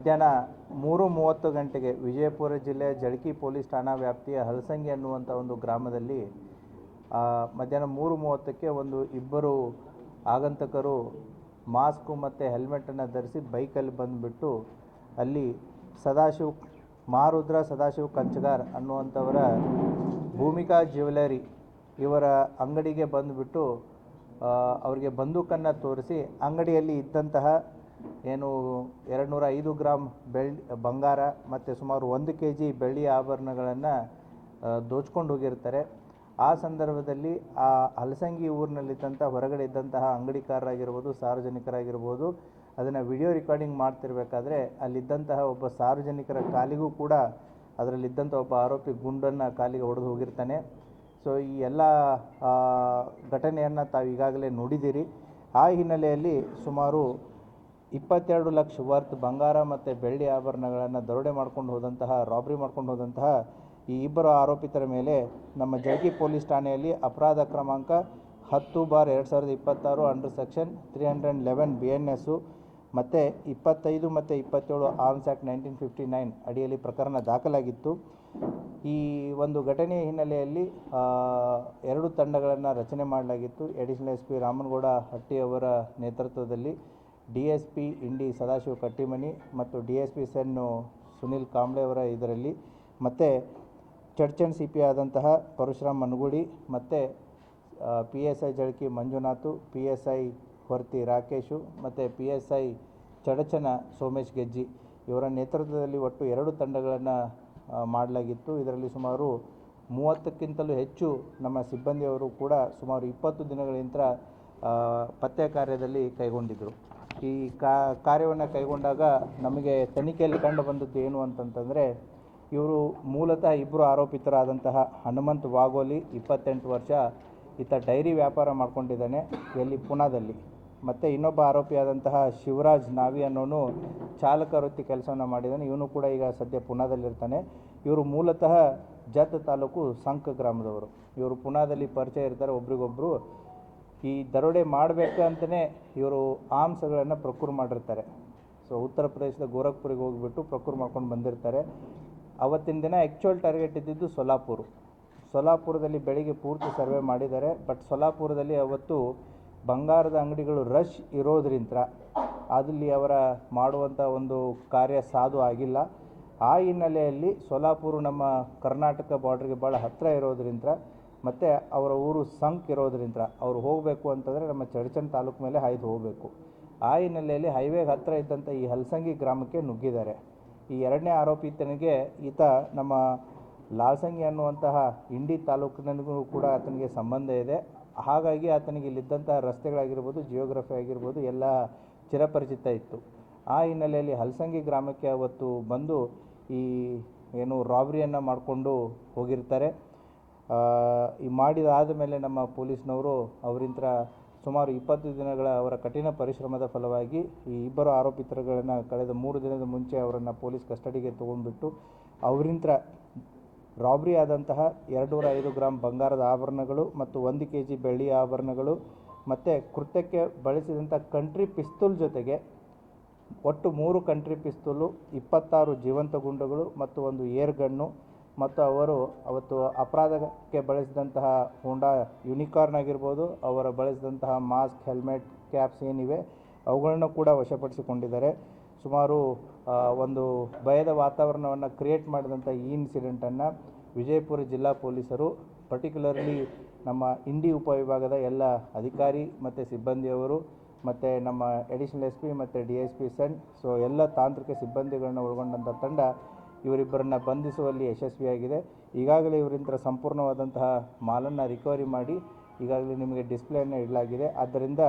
ಮಧ್ಯಾಹ್ನ 3:30 ಗಂಟೆಗೆ ವಿಜಯಪುರ ಜಿಲ್ಲೆಯ ಜಳಕಿ ಪೊಲೀಸ್ ಠಾಣಾ ವ್ಯಾಪ್ತಿಯ ಹಲಸಂಗಿ ಅನ್ನುವಂಥ ಒಂದು ಗ್ರಾಮದಲ್ಲಿ ಮಧ್ಯಾಹ್ನ 3:30ಕ್ಕೆ ಇಬ್ಬರು ಆಗಂತಕರು ಮಾಸ್ಕು ಮತ್ತು ಹೆಲ್ಮೆಟನ್ನು ಧರಿಸಿ ಬೈಕಲ್ಲಿ ಬಂದುಬಿಟ್ಟು ಅಲ್ಲಿ ಮಹಾರುದ್ರ ಸದಾಶಿವ ಕಂಚಗಾರ್ ಅನ್ನುವಂಥವರ ಭೂಮಿಕಾ ಜ್ಯುವೆಲರಿ ಇವರ ಅಂಗಡಿಗೆ ಬಂದುಬಿಟ್ಟು ಅವರಿಗೆ ಬಂದೂಕನ್ನು ತೋರಿಸಿ ಅಂಗಡಿಯಲ್ಲಿ ಇದ್ದಂತಹ 205 ಗ್ರಾಮ್ ಬಂಗಾರ ಮತ್ತು ಸುಮಾರು 1 kg ಬೆಳ್ಳಿಯ ಆಭರಣಗಳನ್ನು ದೋಚ್ಕೊಂಡು ಹೋಗಿರ್ತಾರೆ. ಆ ಸಂದರ್ಭದಲ್ಲಿ ಆ ಹಲಸಂಗಿ ಊರಿನಲ್ಲಿದ್ದಂಥ ಹೊರಗಡೆ ಇದ್ದಂತಹ ಅಂಗಡಿಕಾರರಾಗಿರ್ಬೋದು, ಸಾರ್ವಜನಿಕರಾಗಿರ್ಬೋದು, ಅದನ್ನು ವಿಡಿಯೋ ರೆಕಾರ್ಡಿಂಗ್ ಮಾಡ್ತಿರ್ಬೇಕಾದ್ರೆ ಅಲ್ಲಿದ್ದಂತಹ ಒಬ್ಬ ಸಾರ್ವಜನಿಕರ ಕಾಲಿಗೂ ಕೂಡ ಅದರಲ್ಲಿದ್ದಂಥ ಒಬ್ಬ ಆರೋಪಿ ಗುಂಡನ್ನು ಕಾಲಿಗೆ ಹೊಡೆದು ಹೋಗಿರ್ತಾನೆ. ಸೊ ಈ ಎಲ್ಲ ಘಟನೆಯನ್ನು ತಾವು ಈಗಾಗಲೇ ನೋಡಿದ್ದೀರಿ. ಆ ಹಿನ್ನೆಲೆಯಲ್ಲಿ ಸುಮಾರು 22 ಲಕ್ಷ ವರ್ತ್ ಬಂಗಾರ ಮತ್ತು ಬೆಳ್ಳಿ ಆಭರಣಗಳನ್ನು ದರೋಡೆ ರಾಬ್ರಿ ಮಾಡ್ಕೊಂಡು ಹೋದಂತಹ ಈ ಇಬ್ಬರು ಆರೋಪಿತರ ಮೇಲೆ ನಮ್ಮ ಜಳಕಿ ಪೊಲೀಸ್ ಠಾಣೆಯಲ್ಲಿ ಅಪರಾಧ ಕ್ರಮಾಂಕ 10/2026 ಅಂಡರ್ ಸೆಕ್ಷನ್ 311 BNS ಮತ್ತು 25 ಮತ್ತು 27 ಆರ್ಮ್ಸ್ ಆ್ಯಕ್ಟ್ 1959 ಅಡಿಯಲ್ಲಿ ಪ್ರಕರಣ ದಾಖಲಾಗಿತ್ತು. ಈ ಒಂದು ಘಟನೆಯ ಹಿನ್ನೆಲೆಯಲ್ಲಿ 2 ತಂಡಗಳನ್ನು ರಚನೆ ಮಾಡಲಾಗಿತ್ತು. ಅಡಿಷನಲ್ SP ರಾಮನಗೌಡ ಹಟ್ಟಿ ಅವರ ನೇತೃತ್ವದಲ್ಲಿ DSP ಇಂಡಿ ಸದಾಶಿವ ಕಟ್ಟಿಮನಿ ಮತ್ತು DSP ಸೆನ್ನು ಸುನಿಲ್ ಕಾಂಬ್ಳೆ ಅವರ ಇದರಲ್ಲಿ ಮತ್ತು ಚಡ್ಚನ್ CP ಆದಂತಹ ಪರಶುರಾಮ್ ಮನಗುಡಿ ಮತ್ತು PSI ಜಳಕಿ ಮಂಜುನಾಥು, PSI ಹೊರ್ತಿ ರಾಕೇಶು ಮತ್ತು PSI ಚಡಚನ ಸೋಮೇಶ್ ಗೆಜ್ಜಿ ಇವರ ನೇತೃತ್ವದಲ್ಲಿ ಒಟ್ಟು 2 ತಂಡಗಳನ್ನು ಮಾಡಲಾಗಿತ್ತು. ಇದರಲ್ಲಿ ಸುಮಾರು 30ಕ್ಕಿಂತಲೂ ಹೆಚ್ಚು ನಮ್ಮ ಸಿಬ್ಬಂದಿಯವರು ಕೂಡ ಸುಮಾರು 20 ದಿನಗಳಿಂದ ಪತ್ತೆ ಕಾರ್ಯದಲ್ಲಿ ಕೈಗೊಂಡಿದ್ದರು. ಈ ಕಾರ್ಯವನ್ನು ಕೈಗೊಂಡಾಗ ನಮಗೆ ತನಿಖೆಯಲ್ಲಿ ಕಂಡು ಬಂದದ್ದು ಏನು ಅಂತಂತಂದರೆ, ಇವರು ಮೂಲತಃ ಇಬ್ಬರು ಆರೋಪಿತರಾದಂತಹ ಹನುಮಂತ್ ವಾಗೋಲಿ 28 ವರ್ಷ, ಈತ ಡೈರಿ ವ್ಯಾಪಾರ ಮಾಡ್ಕೊಂಡಿದ್ದಾನೆ ಎಲ್ಲಿ ಪುನಾದಲ್ಲಿ. ಮತ್ತು ಇನ್ನೊಬ್ಬ ಆರೋಪಿಯಾದಂತಹ ಶಿವರಾಜ್ ನಾವಿ ಅನ್ನೋನು ಚಾಲಕ ವೃತ್ತಿ ಕೆಲಸವನ್ನು ಮಾಡಿದ್ದಾನೆ. ಇವನು ಕೂಡ ಈಗ ಸದ್ಯ ಪುನಾದಲ್ಲಿರ್ತಾನೆ. ಇವರು ಮೂಲತಃ ಜತ್ ತಾಲೂಕು ಸಂಕ ಗ್ರಾಮದವರು. ಇವರು ಪುನಾದಲ್ಲಿ ಪರಿಚಯ ಇರ್ತಾರೆ ಒಬ್ರಿಗೊಬ್ಬರು. ಈ ದರೋಡೆ ಮಾಡಬೇಕಂತಲೇ ಇವರು ಆರ್ಮ್ಸ್ಗಳನ್ನು ಪ್ರೊಕ್ಯೂರ್ ಮಾಡಿರ್ತಾರೆ. ಸೊ ಉತ್ತರ ಪ್ರದೇಶದ ಗೋರಖ್ಪುರಿಗೆ ಹೋಗಿಬಿಟ್ಟು ಪ್ರೊಕ್ಯೂರ್ ಮಾಡ್ಕೊಂಡು ಬಂದಿರ್ತಾರೆ. ಅವತ್ತಿನ ದಿನ ಆ್ಯಕ್ಚುಯಲ್ ಟಾರ್ಗೆಟ್ ಇದ್ದಿದ್ದು ಸೊಲಾಪುರದಲ್ಲಿ ಬೆಳಿಗ್ಗೆ ಪೂರ್ತಿ ಸರ್ವೆ ಮಾಡಿದ್ದಾರೆ. ಬಟ್ ಸೊಲಾಪುರದಲ್ಲಿ ಅವತ್ತು ಬಂಗಾರದ ಅಂಗಡಿಗಳು ರಶ್ ಇರೋದ್ರಿಂದ ಅಲ್ಲಿ ಅವರ ಮಾಡುವಂಥ ಒಂದು ಕಾರ್ಯ ಸಾಧು ಆಗಿಲ್ಲ. ಆ ಹಿನ್ನೆಲೆಯಲ್ಲಿ ಸೊಲಾಪುರ ನಮ್ಮ ಕರ್ನಾಟಕ ಬಾರ್ಡ್ರಿಗೆ ಭಾಳ ಹತ್ತಿರ ಇರೋದ್ರಿಂದ ಮತ್ತು ಅವರ ಊರು ಸಂಕ್ ಇರೋದ್ರಿಂದ ಅವರು ಹೋಗಬೇಕು ಅಂತಂದರೆ ನಮ್ಮ ಚಡಚನ್ ತಾಲೂಕು ಮೇಲೆ ಹಾಯ್ದು ಹೋಗಬೇಕು. ಆ ಹಿನ್ನೆಲೆಯಲ್ಲಿ ಹೈವೇಗೆ ಹತ್ತಿರ ಇದ್ದಂಥ ಈ ಹಲಸಂಗಿ ಗ್ರಾಮಕ್ಕೆ ನುಗ್ಗಿದ್ದಾರೆ. ಈ 2ನೇ ಆರೋಪಿತನಿಗೆ ಈತ ನಮ್ಮ ಲಾಲ್ಸಂಗಿ ಅನ್ನುವಂತಹ ಇಂಡಿ ತಾಲೂಕಿನಗೂ ಕೂಡ ಆತನಿಗೆ ಸಂಬಂಧ ಇದೆ. ಹಾಗಾಗಿ ಆತನಿಗೆ ಇಲ್ಲಿದ್ದಂತಹ ರಸ್ತೆಗಳಾಗಿರ್ಬೋದು, ಜಿಯೋಗ್ರಫಿ ಆಗಿರ್ಬೋದು ಎಲ್ಲ ಚಿರಪರಿಚಿತ ಇತ್ತು. ಆ ಹಿನ್ನೆಲೆಯಲ್ಲಿ ಹಲಸಂಗಿ ಗ್ರಾಮಕ್ಕೆ ಅವತ್ತು ಬಂದು ಈ ರಾಬ್ರಿಯನ್ನು ಮಾಡಿಕೊಂಡು ಹೋಗಿರ್ತಾರೆ. ಈ ಮಾಡಿದಾದ ಮೇಲೆ ನಮ್ಮ ಪೊಲೀಸ್ನವರು ಅವರಿಂದ ಸುಮಾರು 20 ದಿನಗಳ ಅವರ ಕಠಿಣ ಪರಿಶ್ರಮದ ಫಲವಾಗಿ ಈ ಇಬ್ಬರು ಆರೋಪಿತರುಗಳನ್ನು ಕಳೆದ 3 ದಿನದ ಮುಂಚೆ ಅವರನ್ನು ಪೊಲೀಸ್ ಕಸ್ಟಡಿಗೆ ತೊಗೊಂಡ್ಬಿಟ್ಟು ಅವರಿಂದ ರಾಬ್ರಿ ಆದಂತಹ 205 ಗ್ರಾಮ್ ಬಂಗಾರದ ಆಭರಣಗಳು ಮತ್ತು 1 kg ಬೆಳ್ಳಿಯ ಆಭರಣಗಳು ಮತ್ತು ಕೃತ್ಯಕ್ಕೆ ಬಳಸಿದಂಥ ಕಂಟ್ರಿ ಪಿಸ್ತೂಲ್ ಜೊತೆಗೆ ಒಟ್ಟು 3 ಕಂಟ್ರಿ ಪಿಸ್ತೂಲು, 26 ಜೀವಂತ ಗುಂಡುಗಳು ಮತ್ತು 1 ಏರ್ ಗನ್ನು ಮತ್ತು ಅವರು ಅವತ್ತು ಅಪರಾಧಕ್ಕೆ ಬಳಸಿದಂತಹ ಹೋಂಡಾ ಯೂನಿಕಾರ್ನ್ ಆಗಿರ್ಬೋದು, ಅವರ ಬಳಸಿದಂತಹ ಮಾಸ್ಕ್, ಹೆಲ್ಮೆಟ್, ಕ್ಯಾಪ್ಸ್ ಏನಿವೆ ಅವುಗಳನ್ನು ಕೂಡ ವಶಪಡಿಸಿಕೊಂಡಿದ್ದಾರೆ. ಸುಮಾರು ಒಂದು ಭಯದ ವಾತಾವರಣವನ್ನು ಕ್ರಿಯೇಟ್ ಮಾಡಿದಂಥ ಈ ಇನ್ಸಿಡೆಂಟನ್ನು ವಿಜಯಪುರ ಜಿಲ್ಲಾ ಪೊಲೀಸರು, ಪರ್ಟಿಕ್ಯುಲರ್ಲಿ ನಮ್ಮ ಇಂಡಿ ಉಪವಿಭಾಗದ ಎಲ್ಲ ಅಧಿಕಾರಿ ಮತ್ತು ಸಿಬ್ಬಂದಿಯವರು ಮತ್ತು ನಮ್ಮ ಅಡಿಷನಲ್ SP ಮತ್ತು DSP ಸೆನ್, ಸೊ ಎಲ್ಲ ತಾಂತ್ರಿಕ ಸಿಬ್ಬಂದಿಗಳನ್ನ ಒಳಗೊಂಡಂಥ ತಂಡ ಇವರಿಬ್ಬರನ್ನು ಬಂಧಿಸುವಲ್ಲಿ ಯಶಸ್ವಿಯಾಗಿದೆ. ಈಗಾಗಲೇ ಇವರಿಂದ ಸಂಪೂರ್ಣವಾದಂತಹ ಮಾಲನ್ನು ರಿಕವರಿ ಮಾಡಿ ಈಗಾಗಲೇ ನಿಮಗೆ ಡಿಸ್ಪ್ಲೇಯನ್ನು ಇಡಲಾಗಿದೆ. ಆದ್ದರಿಂದ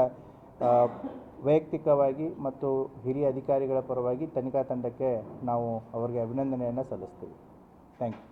ವೈಯಕ್ತಿಕವಾಗಿ ಮತ್ತು ಹಿರಿಯ ಅಧಿಕಾರಿಗಳ ಪರವಾಗಿ ತನಿಖಾ ತಂಡಕ್ಕೆ ನಾವು ಅವರಿಗೆ ಅಭಿನಂದನೆಯನ್ನು ಸಲ್ಲಿಸ್ತೀವಿ. Thank you.